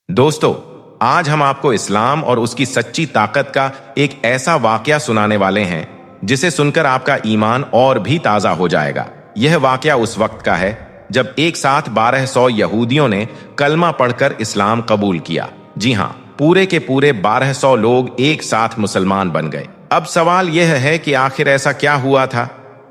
दोस्तों, आज हम आपको इस्लाम और उसकी सच्ची ताकत का एक ऐसा वाकया सुनाने वाले हैं जिसे सुनकर आपका ईमान और भी ताजा हो जाएगा। यह वाकया उस वक्त का है जब एक साथ 1200 यहूदियों ने कलमा पढ़कर इस्लाम कबूल किया। जी हाँ, पूरे के पूरे 1200 लोग एक साथ मुसलमान बन गए। अब सवाल यह है कि आखिर ऐसा क्या हुआ था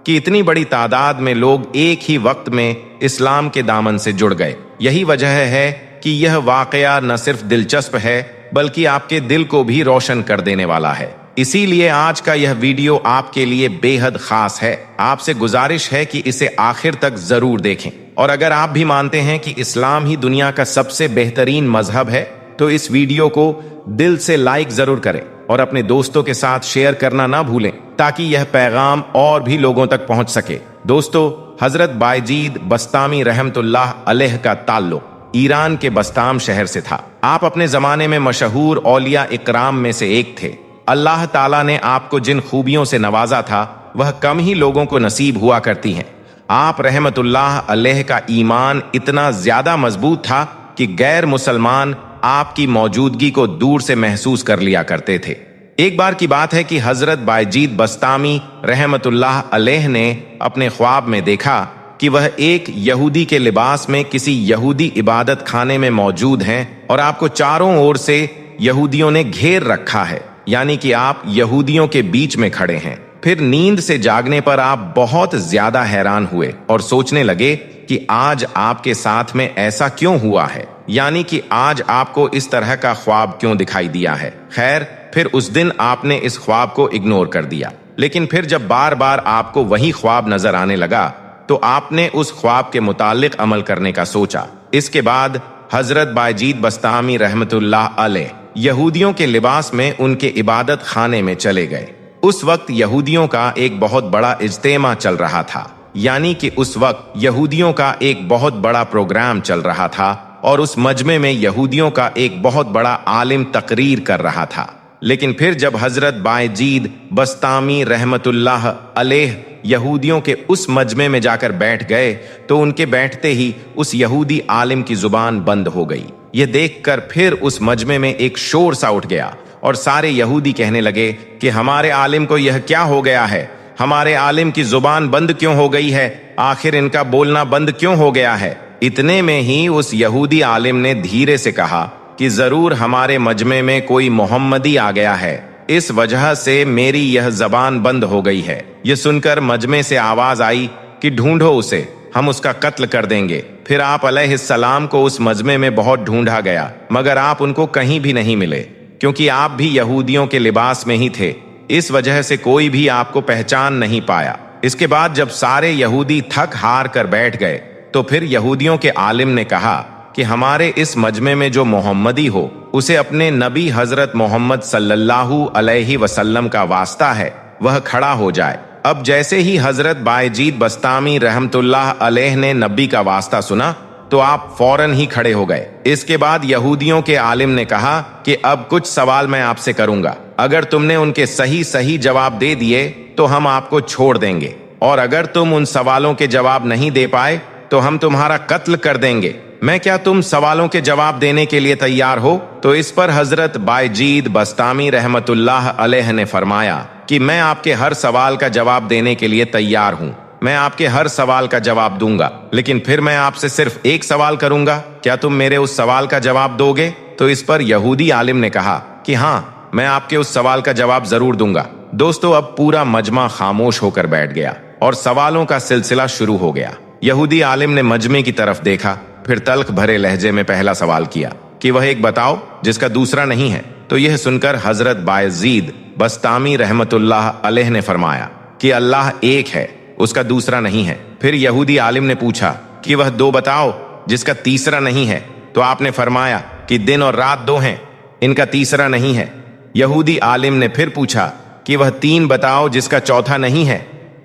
कि इतनी बड़ी तादाद में लोग एक ही वक्त में इस्लाम के दामन से जुड़ गए। यही वजह है कि यह वाकया न सिर्फ दिलचस्प है बल्कि आपके दिल को भी रोशन कर देने वाला है। इसीलिए आज का यह वीडियो आपके लिए बेहद खास है। आपसे गुजारिश है कि इसे आखिर तक जरूर देखें, और अगर आप भी मानते हैं कि इस्लाम ही दुनिया का सबसे बेहतरीन मजहब है तो इस वीडियो को दिल से लाइक जरूर करें और अपने दोस्तों के साथ शेयर करना ना भूलें ताकि यह पैगाम और भी लोगों तक पहुंच सके। दोस्तों, हजरत बायजीद बस्तामी रहमतुल्लाह अलैह का ताल्लुक ईरान के बस्ताम शहर से था। आप अपने जमाने में मशहूर औलिया इकराम में से एक थे। अल्लाह ताला ने आपको जिन खूबियों से नवाजा था वह कम ही लोगों को नसीब हुआ करती हैं। आप रहमतुल्लाह अलैह का ईमान इतना ज्यादा मजबूत था कि गैर मुसलमान आपकी मौजूदगी को दूर से महसूस कर लिया करते थे। एक बार की बात है कि हजरत बायजीद बस्तामी रहमतुल्लाह अलैह ने अपने ख्वाब में देखा कि वह एक यहूदी के लिबास में किसी यहूदी इबादत खाने में मौजूद हैं और आपको चारों ओर से यहूदियों ने घेर रखा है, यानी कि आप यहूदियों के बीच में खड़े हैं। फिर नींद से जागने पर आप बहुत ज्यादा हैरान हुए और सोचने लगे कि आज आपके साथ में ऐसा क्यों हुआ है, यानी कि आज आपको इस तरह का ख्वाब क्यों दिखाई दिया है। खैर, फिर उस दिन आपने इस ख्वाब को इग्नोर कर दिया, लेकिन फिर जब बार बार आपको वही ख्वाब नजर आने लगा तो आपने उस ख्वाब के मुतालिक अमल करने का सोचा। इसके बाद हजरत बायजीद बस्तामी रहमतुल्लाह अलैह यहूदियों के लिबास में उनके इबादत खाने में चले गए। उस वक्त यहूदियों का एक बहुत बड़ा इज्तेमा चल रहा था, यानी कि उस वक्त यहूदियों का एक बहुत बड़ा प्रोग्राम चल रहा था और उस मजमे में यहूदियों का एक बहुत बड़ा आलिम तकरीर कर रहा था। लेकिन फिर जब हजरत बायजीद बस्तामी रहमतुल्लाह अलैह यहूदियों के उस मजमे में जाकर बैठ गए तो उनके बैठते ही उस यहूदी आलिम की जुबान बंद हो गई। यह देखकर फिर उस मजमे में एक शोर सा उठ गया और सारे यहूदी कहने लगे कि हमारे आलिम को यह क्या हो गया है, हमारे आलिम की जुबान बंद क्यों हो गई है, आखिर इनका बोलना बंद क्यों हो गया है। इतने में ही उस यहूदी आलिम ने धीरे से कहा कि जरूर हमारे मजमे में कोई मोहम्मदी आ गया है, इस वजह से मेरी यह जबान बंद हो गई है। यह सुनकर मजमे से आवाज आई कि ढूंढो उसे, हम उसका कत्ल कर देंगे। फिर आप अलैहिस्सलाम को उस मजमे में बहुत ढूंढा गया मगर आप उनको कहीं भी नहीं मिले, क्योंकि आप भी यहूदियों के लिबास में ही थे। इस वजह से कोई भी आपको पहचान नहीं पाया। इसके बाद जब सारे यहूदी थक हार कर बैठ गए तो फिर यहूदियों के आलिम ने कहा कि हमारे इस मजमे में जो मोहम्मदी हो उसे अपने नबी हजरत मोहम्मद सल्लल्लाहु अलैहि वसल्लम का वास्ता है, वह खड़ा हो जाए। अब जैसे ही हजरत बायजीद बस्तामी रहमतुल्लाह अलैह ने नबी का वास्ता सुना तो आप फौरन ही खड़े हो गए। इसके बाद यहूदियों के आलिम ने कहा कि अब कुछ सवाल मैं आपसे करूंगा, अगर तुमने उनके सही सही जवाब दे दिए तो हम आपको छोड़ देंगे, और अगर तुम उन सवालों के जवाब नहीं दे पाए तो हम तुम्हारा कत्ल कर देंगे। मैं क्या तुम सवालों के जवाब देने के लिए तैयार हो? तो इस पर हजरत बायजीद बस्तामी रहमतुल्लाह अलैह ने फरमाया कि मैं आपके हर सवाल का जवाब देने के लिए तैयार हूँ, मैं आपके हर सवाल का जवाब दूंगा, लेकिन फिर मैं आपसे सिर्फ एक सवाल करूंगा, क्या तुम मेरे उस सवाल का जवाब दोगे? तो इस पर यहूदी आलिम ने कहा कि हाँ, मैं आपके उस सवाल का जवाब जरूर दूंगा। दोस्तों, अब पूरा मजमा खामोश होकर बैठ गया और सवालों का सिलसिला शुरू हो गया। यहूदी आलिम ने मजमे की तरफ देखा, फिर तल्ख भरे लहजे में पहला सवाल किया कि वह एक बताओ जिसका दूसरा नहीं है। तो यह सुनकर हजरत बायजीद बस्तामी रहमतुल्लाह अलैह ने फरमाया कि अल्लाह एक है, उसका दूसरा नहीं है। फिर यहूदी आलिम ने पूछा कि वह दो बताओ जिसका तीसरा नहीं है। तो आपने फरमाया कि दिन और रात दो हैं, इनका तीसरा नहीं है। यहूदी आलिम ने फिर पूछा कि वह तीन बताओ जिसका चौथा नहीं है।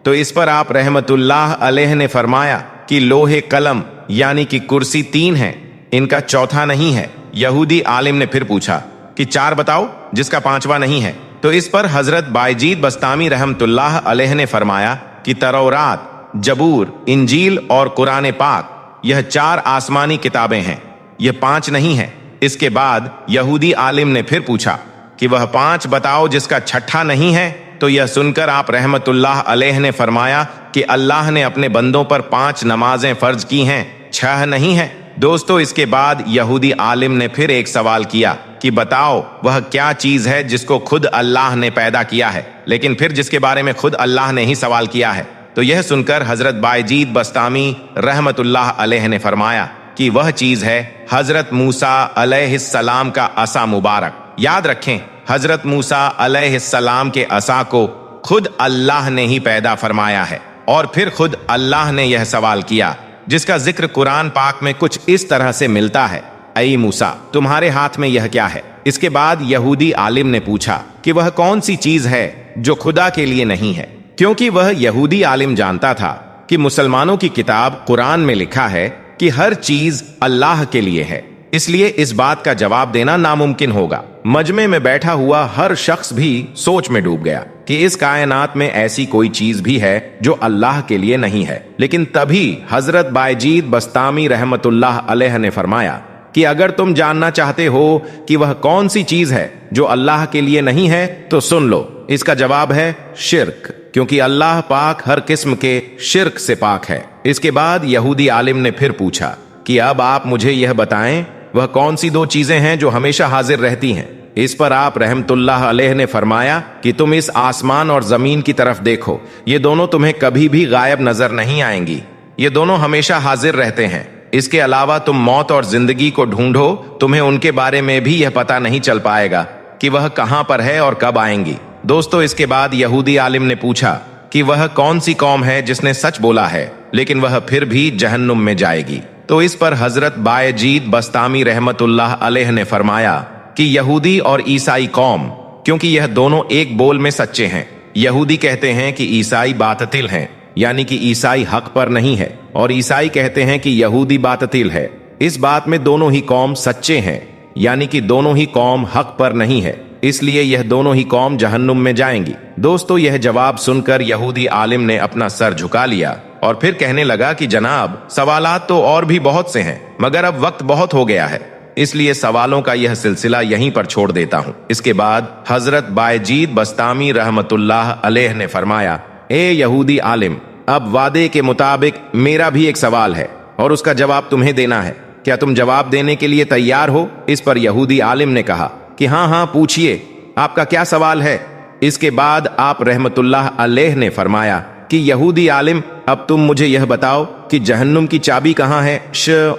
तो इस पर आप रहमतुल्लाह अलैह ने फरमाया कि लोहे कलम यानी कि कुर्सी तीन है, इनका चौथा नहीं है। यहूदी आलिम ने फिर पूछा कि चार बताओ जिसका पांचवा नहीं है। तो इस पर हजरत बायजीद बस्तामी रहमतुल्लाह अलैह ने फरमाया कि तौरात, जबूर, इंजील और कुरान पाक, यह चार आसमानी किताबें हैं, यह पांच नहीं है। इसके बाद यहूदी आलिम ने फिर पूछा कि वह 5 बताओ जिसका छठा नहीं है। तो यह सुनकर आप रहमतुल्लाह अलैह ने फरमाया कि अल्लाह ने अपने बंदों पर 5 नमाजें फर्ज की हैं, 6 नहीं है। दोस्तों, इसके बाद यहूदी आलिम ने फिर एक सवाल किया कि बताओ वह क्या चीज है जिसको खुद अल्लाह ने पैदा किया है, लेकिन फिर जिसके बारे में खुद अल्लाह ने ही सवाल किया है। तो यह सुनकर हजरत बायजीद बस्तामी रहमतुल्लाह अलैह ने फरमाया कि वह चीज है हजरत मूसा अलैहिस्सलाम का असा मुबारक। याद रखें, हजरत मूसा अलैहिस्सलाम के असा को खुद अल्लाह ने ही पैदा फरमाया है। और फिर खुद अल्लाह ने यह सवाल किया जिसका जिक्र कुरान पाक में कुछ इस तरह से मिलता है, ऐ मूसा तुम्हारे हाथ में यह क्या है। इसके बाद यहूदी आलिम ने पूछा कि वह कौन सी चीज है जो खुदा के लिए नहीं है, क्योंकि वह यहूदी आलिम जानता था कि मुसलमानों की किताब कुरान में लिखा है कि हर चीज अल्लाह के लिए है, इसलिए इस बात का जवाब देना नामुमकिन होगा। मजमे में बैठा हुआ हर शख्स भी सोच में डूब गया कि इस कायनात में ऐसी कोई चीज भी है जो अल्लाह के लिए नहीं है। लेकिन तभी हजरत बायजीद बस्तामी रहमतुल्लाह अलैह ने फरमाया कि अगर तुम जानना चाहते हो कि वह कौन सी चीज है जो अल्लाह के लिए नहीं है तो सुन लो। इसका जवाब है शिर्क, क्योंकि अल्लाह पाक हर किस्म के शिर्क से पाक है। इसके बाद यहूदी आलिम ने फिर पूछा कि अब आप मुझे यह बताएं वह कौन सी 2 चीजें हैं जो हमेशा हाजिर रहती हैं। इस पर आप रहमतुल्लाह अलैह ने फरमाया कि तुम इस आसमान और जमीन की तरफ देखो, ये दोनों तुम्हें कभी भी गायब नजर नहीं आएंगी, ये दोनों हमेशा हाजिर रहते हैं। इसके अलावा तुम मौत और जिंदगी को ढूंढो, तुम्हें उनके बारे में भी यह पता नहीं चल पाएगा कि वह कहां पर है और कब आएंगी। दोस्तों, इसके बाद यहूदी आलिम ने पूछा कि वह कौन सी कौम है जिसने सच बोला है लेकिन वह फिर भी जहन्नुम में जाएगी। तो इस पर हजरत बायजीद बस्तामी रहमतुल्लाह अलैह ने फरमाया कि यहूदी और ईसाई कौम, क्योंकि यह दोनों एक बोल में सच्चे हैं। यहूदी कहते हैं कि ईसाई बातिल हैं, यानी कि ईसाई हक पर नहीं है, और ईसाई कहते हैं कि यहूदी बातिल है। इस बात में दोनों ही कौम सच्चे हैं, यानी कि दोनों ही कौम हक पर नहीं है, इसलिए यह दोनों ही कौम जहन्नुम में जाएंगी। दोस्तों, यह जवाब सुनकर यहूदी आलिम ने अपना सर झुका लिया और फिर कहने लगा कि जनाब, सवालात तो और भी बहुत से हैं, मगर अब वक्त बहुत हो गया है, इसलिए सवालों का यह सिलसिला यहीं पर छोड़ देता हूं। इसके बाद हजरत बायजीद बस्तामी रहमतुल्लाह अलैह ने फरमाया, ए यहूदी आलिम, अब वादे के मुताबिक मेरा भी एक सवाल है और उसका जवाब तुम्हें देना है। क्या तुम जवाब देने के लिए तैयार हो? इस पर यहूदी आलिम ने कहा कि हाँ, पूछिए, आपका क्या सवाल है। इसके बाद आप रहमतुल्लाह अलैह ने फरमाया कि यहूदी आलिम, अब तुम मुझे यह बताओ कि जहन्नुम की चाबी कहाँ है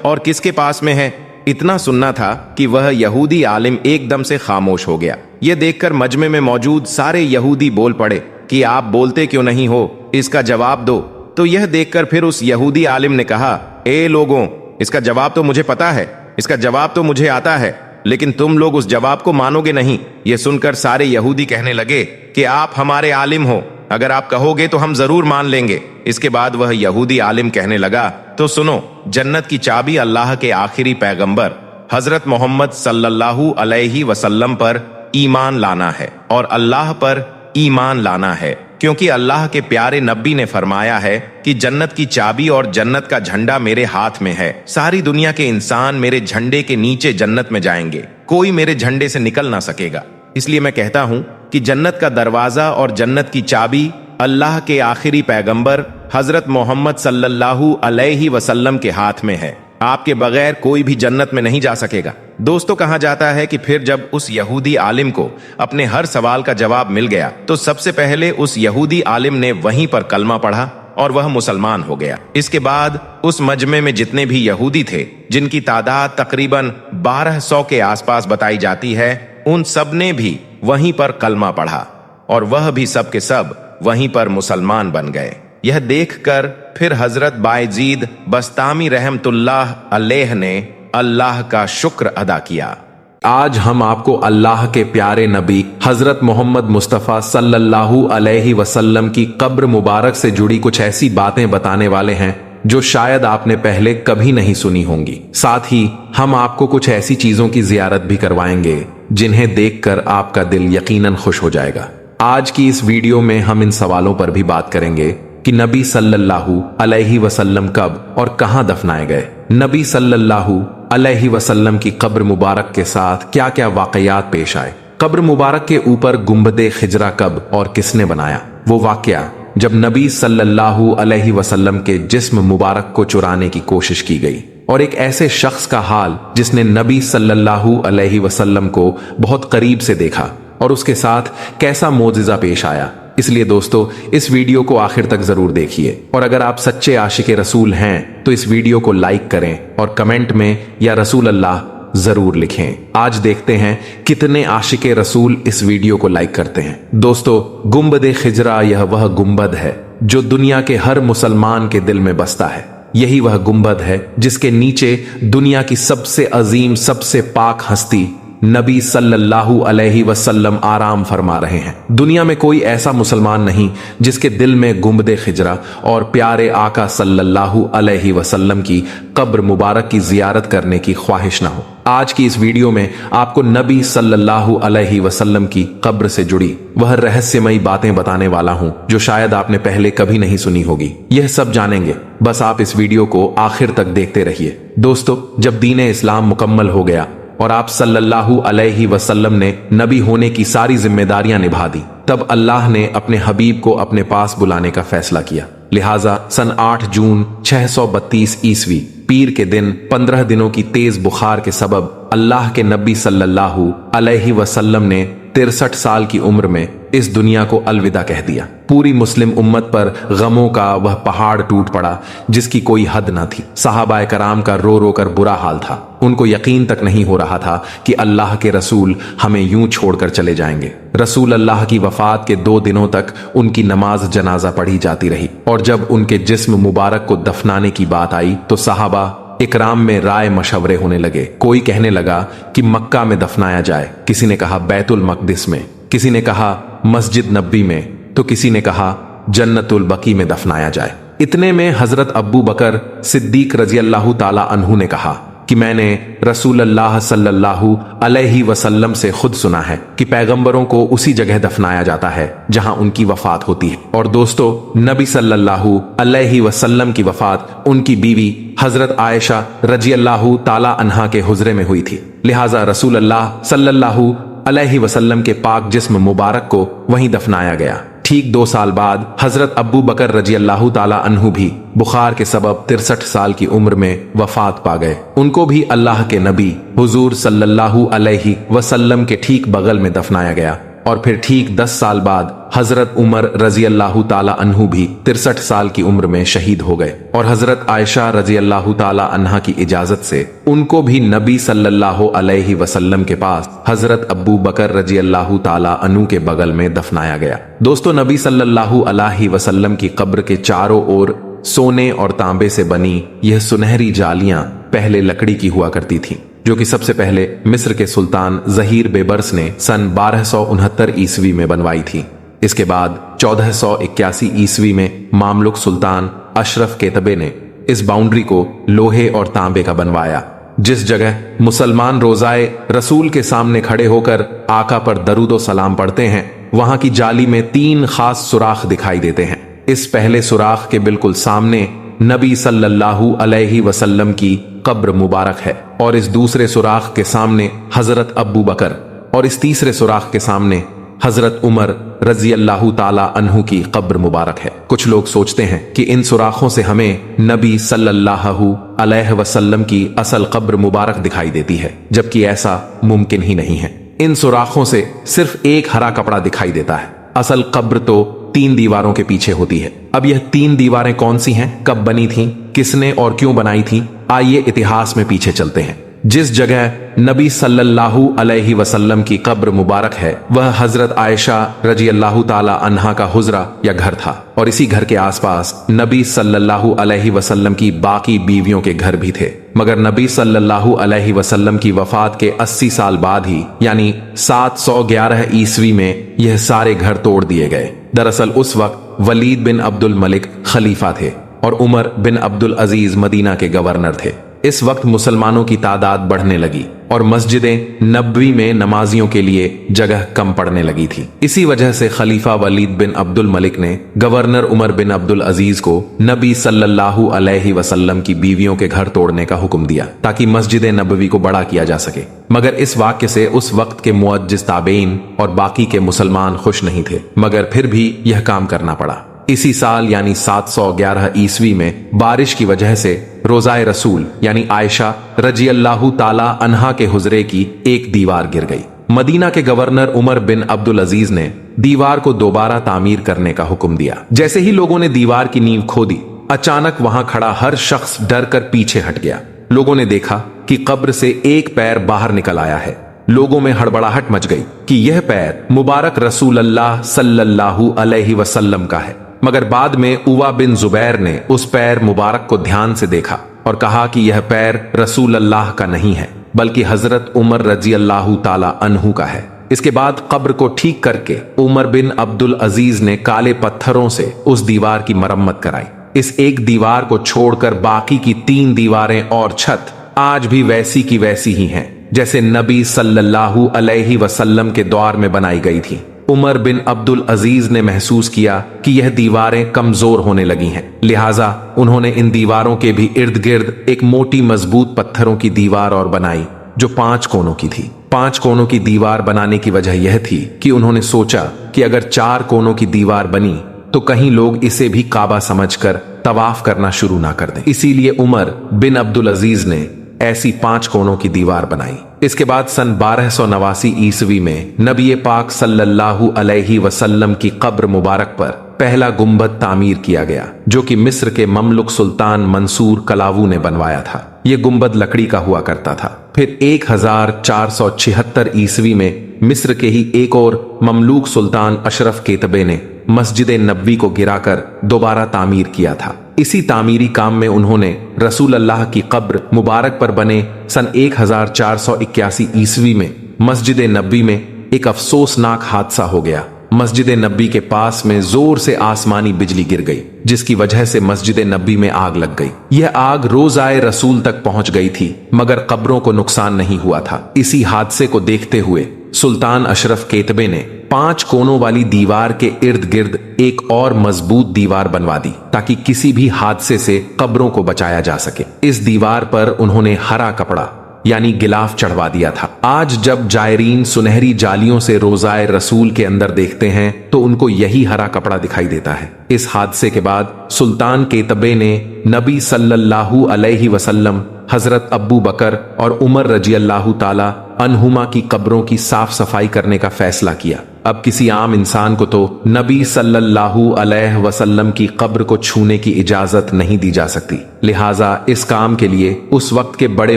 और किसके पास में है। इतना सुनना था कि वह यहूदी आलिम एकदम से खामोश हो गया। यह देखकर मजमे में मौजूद सारे यहूदी बोल पड़े कि आप बोलते क्यों नहीं हो, इसका जवाब दो। तो यह देखकर फिर उस यहूदी आलिम ने कहा, ए लोगों, इसका जवाब तो मुझे पता है, इसका जवाब तो मुझे आता है, लेकिन तुम लोग उस जवाब को मानोगे नहीं। यह सुनकर सारे यहूदी कहने लगे कि आप हमारे आलिम हो, अगर आप कहोगे तो हम जरूर मान लेंगे। इसके बाद वह यहूदी आलिम कहने लगा, तो सुनो, जन्नत की चाबी अल्लाह के आखिरी पैगंबर हजरत मोहम्मद सल्लल्लाहु अलैहि वसल्लम पर ईमान लाना है और अल्लाह पर ईमान लाना है, क्योंकि अल्लाह के प्यारे नबी ने फरमाया है कि जन्नत की चाबी और जन्नत का झंडा मेरे हाथ में है। सारी दुनिया के इंसान मेरे झंडे के नीचे जन्नत में जाएंगे, कोई मेरे झंडे से निकल ना सकेगा। इसलिए मैं कहता हूँ कि जन्नत का दरवाजा और जन्नत की चाबी अल्लाह के आखिरी पैगंबर हजरत मोहम्मद सल्लल्लाहु अलैहि वसल्लम के हाथ में है। आपके बगैर कोई भी जन्नत में नहीं जा सकेगा। दोस्तों, कहा जाता है कि फिर जब उस यहूदी आलिम को अपने हर सवाल का जवाब मिल गया तो सबसे पहले उस यहूदी आलिम ने वहीं पर कलमा पढ़ा और वह मुसलमान हो गया। इसके बाद उस मजमे में जितने भी यहूदी थे, जिनकी तादाद तकरीबन 1200 के आसपास बताई जाती है, उन सब ने भी वहीं पर कलमा पढ़ा और वह भी सब के सब वहीं पर मुसलमान बन गए। यह देखकर फिर हजरत बायजीद बस्तामी रहमतुल्लाह अलैह ने अल्लाह का शुक्र अदा किया। आज हम आपको अल्लाह के प्यारे नबी हजरत मोहम्मद मुस्तफ़ा सल्लल्लाहु अलैहि वसल्लम की कब्र मुबारक से जुड़ी कुछ ऐसी बातें बताने वाले हैं जो शायद आपने पहले कभी नहीं सुनी होंगी। साथ ही हम आपको कुछ ऐसी चीजों की जियारत भी करवाएंगे जिन्हें देखकर आपका दिल यकीनन खुश हो जाएगा। आज की इस वीडियो में हम इन सवालों पर भी बात करेंगे कि नबी सल्लल्लाहु अलैहि वसल्लम कब और कहां दफनाए गए। नबी सल्लल्लाहु अलैहि वसल्लम की कब्र मुबारक के साथ क्या क्या वाकयात पेश आए। कब्र मुबारक के ऊपर गुंबदे खिजरा कब और किसने बनाया। वो वाकया जब नबी सल्लल्लाहु अलैहि वसल्लम के जिस्म मुबारक को चुराने की कोशिश की गई, और एक ऐसे शख्स का हाल जिसने नबी सल्लल्लाहु अलैहि वसल्लम को बहुत करीब से देखा और उसके साथ कैसा मोजिजा पेश आया। इसलिए दोस्तों, इस वीडियो को आखिर तक जरूर देखिए, और अगर आप सच्चे आशिके रसूल हैं तो इस वीडियो को लाइक करें और कमेंट में या रसूल अल्लाह जरूर लिखें। आज देखते हैं कितने आशिके रसूल इस वीडियो को लाइक करते हैं। दोस्तों, गुंबद खिजरा यह वह गुंबद है जो दुनिया के हर मुसलमान के दिल में बसता है। यही वह गुंबद है जिसके नीचे दुनिया की सबसे अजीम, सबसे पाक हस्ती नबी सल्लल्लाहु अलैहि वसल्लम आराम फरमा रहे हैं। दुनिया में कोई ऐसा मुसलमान नहीं जिसके दिल में गुंबदे खिजरा और प्यारे आका सल्लल्लाहु अलैहि वसल्लम की कब्र मुबारक की जियारत करने की ख्वाहिश ना हो। आज की इस वीडियो में आपको नबी सल्लल्लाहु अलैहि वसल्लम की कब्र से जुड़ी वह रहस्यमयी बातें बताने वाला हूं जो शायद आपने पहले कभी नहीं सुनी होगी। यह सब जानेंगे, बस आप इस वीडियो को आखिर तक देखते रहिए। दोस्तों, जब दीन इस्लाम मुकम्मल हो गया और आप सल्लल्लाहु अलैहि वसल्लम ने नबी होने की सारी जिम्मेदारियां निभा दी, तब अल्लाह ने अपने हबीब को अपने पास बुलाने का फैसला किया। लिहाजा सन 8 जून 632 ईस्वी पीर के दिन 15 दिनों की तेज बुखार के सबब अल्लाह के नबी सल्लल्लाहु अलैहि वसल्लम ने 63 साल की उम्र में इस दुनिया को अलविदा कह दिया। पूरी मुस्लिम उम्मत पर गमों का वह पहाड़ टूट पड़ा जिसकी कोई हद न थी। सहाबाए कराम का रो रो कर बुरा हाल था। उनको यकीन तक नहीं हो रहा था कि अल्लाह के रसूल हमें यूं छोड़कर चले जाएंगे। रसूल अल्लाह की वफात के 2 दिनों तक उनकी नमाज जनाजा पढ़ी जाती रही, और जब उनके जिस्म मुबारक को दफनाने की बात आई तो सहाबा इकराम में राय मशवरे होने लगे। कोई कहने लगा कि मक्का में दफनाया जाए, किसी ने कहा बैतुल मकदिस में, किसी ने कहा मस्जिद नबी में, तो किसी ने कहा जन्नतुल बकी में दफनाया जाए। इतने में हजरत अब्बू बकर सिद्दीक रजी अल्लाह ताला अन्हु ने कहा कि मैंने रसूल अल्लाह सल्लल्लाहु अलैहि वसल्लम से खुद सुना है कि पैगंबरों को उसी जगह दफनाया जाता है जहां उनकी वफात होती है। और दोस्तों, नबी सल्लल्लाहु अलैहि वसल्लम की वफात उनकी बीवी हजरत आयशा रजी अल्लाह ताला अन्हा के हुजरे में हुई थी। लिहाजा रसूल अल्लाह सल्लल्लाहु अलैहि वसल्लम के पाक जिस्म मुबारक को वहीं दफनाया गया। ठीक 2 साल बाद हजरत अब्बू बकर रजी अल्लाह ताला अन्हु भी बुखार के सबब 63 साल की उम्र में वफात पा गए। उनको भी अल्लाह के नबी हुजूर सल्लल्लाहु अलैहि वसल्लम के ठीक बगल में दफनाया गया। और फिर ठीक 10 साल बाद हजरत उमर रजी अल्लाह ताला अन्हु भी 63 साल की उम्र में शहीद हो गए, और हजरत आयशा रजी अल्लाह ताला अन्हा की इजाजत से उनको भी नबी सल्लल्लाहु अलैहि वसल्लम के पास हजरत अब्बू बकर रजी अल्लाह ताला अन्हु के बगल में दफनाया गया। दोस्तों, नबी सल्लल्लाहु अलैहि वसल्लम की कब्र के चारों ओर सोने और तांबे से बनी यह सुनहरी जालियां पहले लकड़ी की हुआ करती थीं, जो कि सबसे पहले मिस्र के सुल्तान जहीर बेबर्स ने सन 1269 ईस्वी में बनवाई थी। इसके बाद 1481 ईस्वी में मामलुक सुल्तान अशरफ केतबे ने इस बाउंड्री को लोहे और तांबे का बनवाया। जिस जगह मुसलमान रोजाए रसूल के सामने खड़े होकर आका पर दरूदो सलाम पढ़ते हैं, वहां की जाली में 3 खास सुराख दिखाई देते हैं। इस पहले सुराख के बिल्कुल सामने नबी सल्लल्लाहु अलैहि वसल्लम की कब्र मुबारक है, और इस दूसरे सुराख के सामने हजरत अब्बू बकर, और इस तीसरे सुराख के सामने हजरत उमर रजी अल्लाह ताला अन्हु की कब्र मुबारक है। कुछ लोग सोचते हैं कि इन सुराखों से हमें नबी सल्लल्लाहु अलैहि वसल्लम की असल कब्र मुबारक दिखाई देती है, जबकि ऐसा मुमकिन ही नहीं है। इन सुराखों से सिर्फ एक हरा कपड़ा दिखाई देता है। असल कब्र तो 3 दीवारों के पीछे होती है। अब यह 3 दीवारें कौन सी हैं, कब बनी थीं, किसने और क्यों बनाई थीं, आइए इतिहास में पीछे चलते हैं। जिस जगह नबी सल्लल्लाहु अलैहि वसल्लम की कब्र मुबारक है, वह हजरत आयशा रजी अल्लाह ताला अन्हा का हुजरा या घर था, और इसी घर के आसपास नबी सल्लल्लाहु अलैहि वसल्लम की बाकी बीवियों के घर भी थे। मगर नबी सल्लल्लाहु अलैहि वसल्लम की वफात के 80 साल बाद ही, यानी 711 ईस्वी में यह सारे घर तोड़ दिए गए। दरअसल उस वक्त वलीद बिन अब्दुल मलिक खलीफा थे और उमर बिन अब्दुल अजीज मदीना के गवर्नर थे। इस वक्त मुसलमानों की तादाद बढ़ने लगी और मस्जिदें नबवी में नमाजियों के लिए जगह कम पड़ने लगी थी। इसी वजह से खलीफा वलीद बिन अब्दुल मलिक ने गवर्नर उमर बिन अब्दुल अजीज को नबी सल्लल्लाहु अलैहि वसल्लम की बीवियों के घर तोड़ने का हुक्म दिया ताकि मस्जिद नबवी को बड़ा किया जा सके। मगर इस वाक्य से उस वक्त के मुअज्जिज ताबेइन और बाकी के मुसलमान खुश नहीं थे, मगर फिर भी यह काम करना पड़ा। इसी साल यानी 711 ईस्वी में बारिश की वजह से रोजाए रसूल यानी आयशा रजी अल्लाह ताला अन्हा के हुजरे की एक दीवार गिर गई। मदीना के गवर्नर उमर बिन अब्दुल अजीज ने दीवार को दोबारा तामीर करने का हुक्म दिया। जैसे ही लोगों ने दीवार की नींव खोदी, अचानक वहां खड़ा हर शख्स डर कर पीछे हट गया। लोगों ने देखा कि कब्र से एक पैर बाहर निकल आया है। लोगों में हड़बड़ाहट मच गई कि यह पैर मुबारक रसूल अल्लाह सल्लल्लाहु अलैहि वसल्लम का है। मगर बाद में उवा बिन जुबैर ने उस पैर मुबारक को ध्यान से देखा और कहा कि यह पैर रसूल अल्लाह का नहीं है, बल्कि हजरत उमर रजी अल्लाह ताला अन्हु का है। इसके बाद कब्र को ठीक करके उमर बिन अब्दुल अजीज ने काले पत्थरों से उस दीवार की मरम्मत कराई। इस एक दीवार को छोड़कर बाकी की 3 दीवारें और छत आज भी वैसी की वैसी ही हैं, जैसे नबी सल्लल्लाहु अलैहि वसल्लम के दौर में बनाई गई थी। उमर बिन अब्दुल अजीज ने महसूस किया कि यह दीवारें कमजोर होने लगी हैं, लिहाजा उन्होंने इन दीवारों के भी इर्द गिर्द एक मोटी मजबूत पत्थरों की दीवार और बनाई जो 5 कोनों की थी। 5 कोनों की दीवार बनाने की वजह यह थी कि उन्होंने सोचा कि अगर 4 कोनों की दीवार बनी तो कहीं लोग इसे भी काबा समझकर तवाफ करना शुरू ना कर दें। इसीलिए उमर बिन अब्दुल अजीज ने ऐसी 5 कोनों की दीवार बनाई। इसके बाद सन 1289 ईस्वी में नबी पाक सल्लल्लाहु अलैहि वसल्लम की कब्र मुबारक पर पहला गुंबद तामीर किया गया, जो कि मिस्र के ममलुक सुल्तान मंसूर कलावू ने बनवाया था। यह गुंबद लकड़ी का हुआ करता था। फिर 1476 ईस्वी में मिस्र के ही एक और ममलूक सुल्तान अशरफ केतबे ने मस्जिद नबवी को गिराकर दोबारा तामीर किया था। इसी तामीरी काम में उन्होंने रसूल अल्लाह की कब्र मुबारक पर बने सन 1481 ईस्वी में मस्जिद नबवी में एक अफसोसनाक हादसा हो गया। मस्जिद नबवी के पास में जोर से आसमानी बिजली गिर गई, जिसकी वजह से मस्जिद नबवी में आग लग गई। यह आग रोजाए रसूल तक पहुंच गई थी, मगर कब्रों को नुकसान नहीं हुआ था। इसी हादसे को देखते हुए सुल्तान अशरफ केतबे ने 5 कोनों वाली दीवार के इर्द गिर्द एक और मजबूत दीवार बनवा दी ताकि किसी भी हादसे से कब्रों को बचाया जा सके। इस दीवार पर उन्होंने हरा कपड़ा यानी गिलाफ चढ़वा दिया था। आज जब जायरीन सुनहरी जालियों से रोजाए रसूल के अंदर देखते हैं तो उनको यही हरा कपड़ा दिखाई देता है। इस हादसे के बाद सुल्तान केतबे ने नबी सल्लल्लाहु अलैहि वसल्लम, हजरत अब्बू बकर और उमर रजी अल्लाह ताला अन्हुमा की कब्रों की साफ सफाई करने का फैसला किया। अब किसी आम इंसान को तो नबी सल्लल्लाहु अलैहि वसल्लम की कब्र को छूने की इजाजत नहीं दी जा सकती, लिहाजा इस काम के लिए उस वक्त के बड़े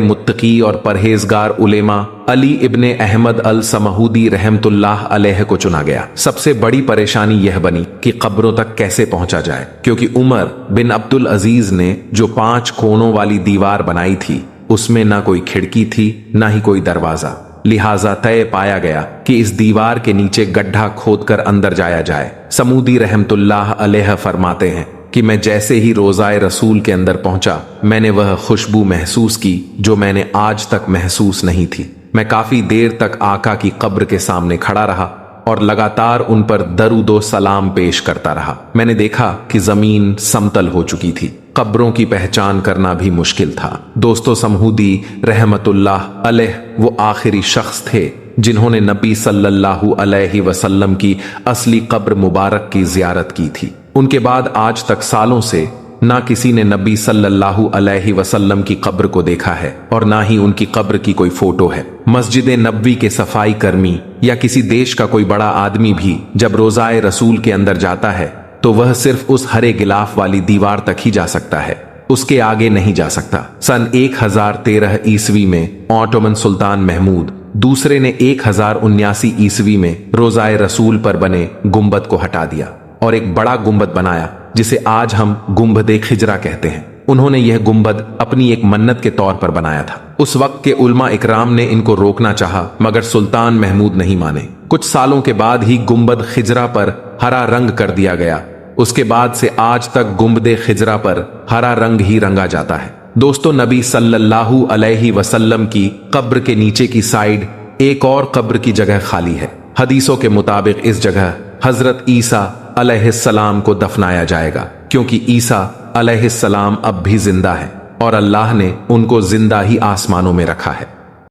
मुत्तकी और परहेजगार उलेमा अली इब्ने अहमद अल समहूदी रहमतुल्लाह अलैह को चुना गया। सबसे बड़ी परेशानी यह बनी कि कब्रों तक कैसे पहुंचा जाए, क्योंकि उमर बिन अब्दुल अजीज ने जो 5 कोनों वाली दीवार बनाई थी उसमें ना कोई खिड़की थी ना ही कोई दरवाजा। लिहाजा तय पाया गया कि इस दीवार के नीचे गड्ढा खोदकर अंदर जाया जाए। समूदी रहमतुल्लाह अलैह फरमाते हैं कि मैं जैसे ही रोजाए रसूल के अंदर पहुंचा, मैंने वह खुशबू महसूस की जो मैंने आज तक महसूस नहीं थी। मैं काफी देर तक आका की कब्र के सामने खड़ा रहा और लगातार उन पर दरूदो सलाम पेश करता रहा। मैंने देखा कि जमीन समतल हो चुकी थी, कब्रों की पहचान करना भी मुश्किल था। दोस्तों, समहूदी रहमतुल्लाह अलैह वो आखिरी शख्स थे जिन्होंने नबी सल्लल्लाहु अलैहि वसल्लम की असली कब्र मुबारक की जियारत की थी। उनके बाद आज तक सालों से ना किसी ने नबी सल्लल्लाहु अलैहि वसल्लम की कब्र को देखा है और ना ही उनकी कब्र की कोई फोटो है। मस्जिद नबवी के सफाई कर्मी या किसी देश का कोई बड़ा आदमी भी जब रोजाए रसूल के अंदर जाता है तो वह सिर्फ उस हरे गिलाफ वाली दीवार तक ही जा सकता है, उसके आगे नहीं जा सकता। सन 1013 ईस्वी में ऑटोमन सुल्तान महमूद दूसरे ने 1079 ईस्वी में रोजाए रसूल पर बने गुंबद को हटा दिया और एक बड़ा गुंबद बनाया जिसे आज हम गुंबदे खिजरा कहते हैं। उन्होंने यह गुंबद अपनी एक मन्नत के तौर पर बनाया था। उस वक्त के उलमा इकराम ने इनको रोकना चाहा, मगर सुल्तान महमूद नहीं माने। कुछ सालों के बाद ही गुंबद खिजरा पर हरा रंग कर दिया गया। उसके बाद से आज तक गुंबदे खिजरा पर हरा रंग ही रंगा जाता है। दोस्तों, नबी सल्लल्लाहु अलैहि वसल्लम की कब्र के नीचे की साइड एक और कब्र की जगह खाली है। हदीसों के मुताबिक इस जगह हजरत ईसा अलैहिस्सलाम को दफनाया जाएगा, क्योंकि ईसा अलैहिस्सलाम अब भी जिंदा है और अल्लाह ने उनको जिंदा ही आसमानों में रखा है।